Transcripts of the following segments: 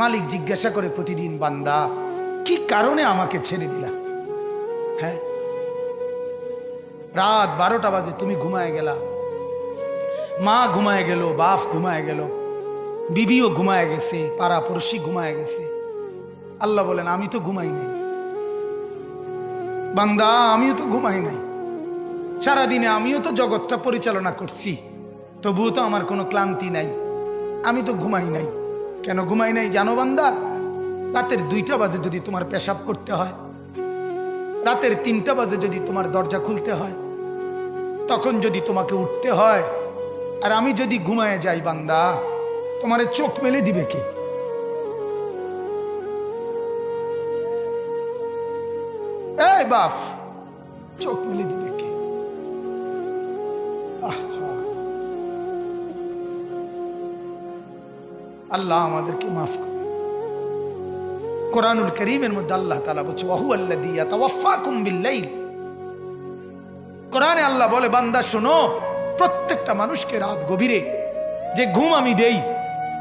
মালিক জিজ্ঞাসা করে প্রতিদিন, বান্দা কি কারণে আমাকে ছেড়ে দিলা? হ্যাঁ, রাত 12টা বাজে তুমি ঘুমায় গেলা, মা ঘুমায় গেল, বাপ ঘুমায় গেল, বিবিও ঘুমায় গেছে, পাড়া পড়শি ঘুমায় গেছে। আল্লাহ বলেন আমি তো ঘুমাই নাই বান্দা, আমিও তো ঘুমাই নাই। সারাদিনে আমিও তো জগৎটা পরিচালনা করছি, তবুও তো আমার কোনো ক্লান্তি নাই, আমি তো ঘুমাই নাই। কেন ঘুমাই নাই জানো বান্দা? রাতের 2টা বাজে যদি তোমার পেশাব করতে হয়, রাতের 3টা বাজে যদি তোমার দরজা খুলতে হয়, তখন যদি তোমাকে উঠতে হয়, আর আমি যদি ঘুমায় যাই বান্দা, তোমারে চোখ মেলে দিবে কে? এই বাপ, চোখ মেলে দিবে কে? আল্লাহ আমাদেরকে মাফ করে। কোরআনুল কারীমের মধ্যে আল্লাহ তাআলা বলছে ওয়াহুয়াল্লাযী ইয়াতাওয়াফাকুম বিল-লাইল। কোরআনে আল্লাহ বলে, বান্দা শোনো, প্রত্যেকটা মানুষকে রাত গভীরে যে ঘুম আমি দেই,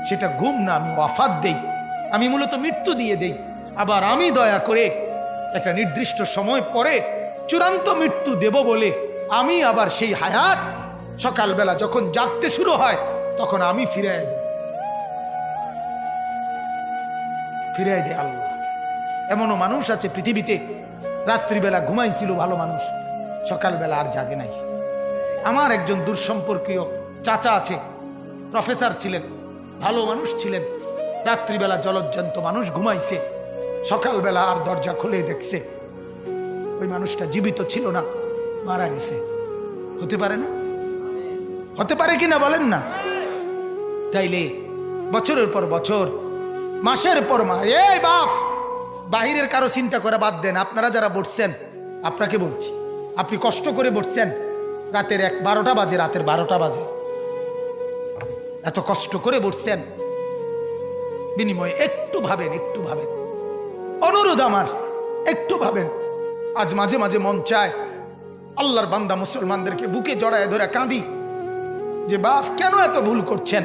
সেটা ঘুম না, আমি ওয়াফাত দেই, আমি মূলত মৃত্যু দিয়ে দেই। আবার আমি দয়া করে একটা নির্দিষ্ট সময় পরে চূড়ান্ত মৃত্যু দেব বলে আমি আবার সেই হায়াত সকালবেলা যখন জাগতে শুরু হয় তখন আমি ফিরাই দেয় আল্লাহ। এমনও মানুষ আছে পৃথিবীতে, রাত্রিবেলা ঘুমাইছিল ভালো মানুষ, সকালবেলা আর জাগে নাই। আমার একজন দূরসম্পর্কীয় চাচা আছে, প্রফেসর ছিলেন, ভালো মানুষ ছিলেন, রাত্রিবেলা জলজ্জান্ত মানুষ ঘুমাইছে, সকালবেলা আর দরজা খুলে দেখছে ওই মানুষটা জীবিত ছিল না, মারা গেছে। হতে পারে না? হতে পারে কিনা বলেন না? তাইলে বছরের পর বছর, মাসের পর মাস, এই বাপ, বাহিরের কারো চিন্তা করে বাদ দেন। আপনারা যারা বসছেন, আপনাকে বলছি, আপনি কষ্ট করে বসছেন, রাতের 12টা বাজে, রাতের 12টা বাজে, এত কষ্ট করে বসছেন, বিনিময়ে একটু ভাবেন, একটু ভাবেন, অনুরোধ আমার, একটু ভাবেন। আজ মাঝে মাঝে মন চায় আল্লাহর বান্দা মুসলমানদেরকে বুকে জড়ায় ধরে কাঁদি যে বাপ কেন এত ভুল করছেন,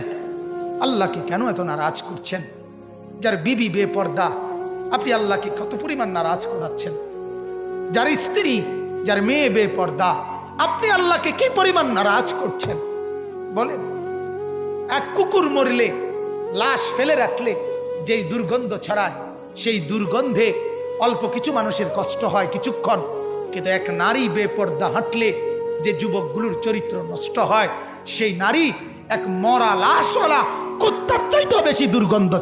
আল্লাহকে কেন এত নারাজ করছেন? যার বিবি বেপর্দা, আপনি আল্লাহকে কত পরিমাণ নারাজ করাচ্ছেন। যার স্ত্রী, যার মেয়ে বেপর্দা, আপনি আল্লাহকে কি পরিমাণ নারাজ করছেন বলেন? এক কুকুর মরলে, লাশ ফেলে রাখলে যেই দুর্গন্ধ ছড়ায়, সেই দুর্গন্ধে অল্প কিছু মানুষের কষ্ট হয় কিছুক্ষণ, কিন্তু এক নারী বেপর্দা হাঁটলে যে যুবকগুলোর চরিত্র নষ্ট হয়, সেই নারী এক মরা লাশওয়ালা কুত্তার চাইতেও বেশি দুর্গন্ধ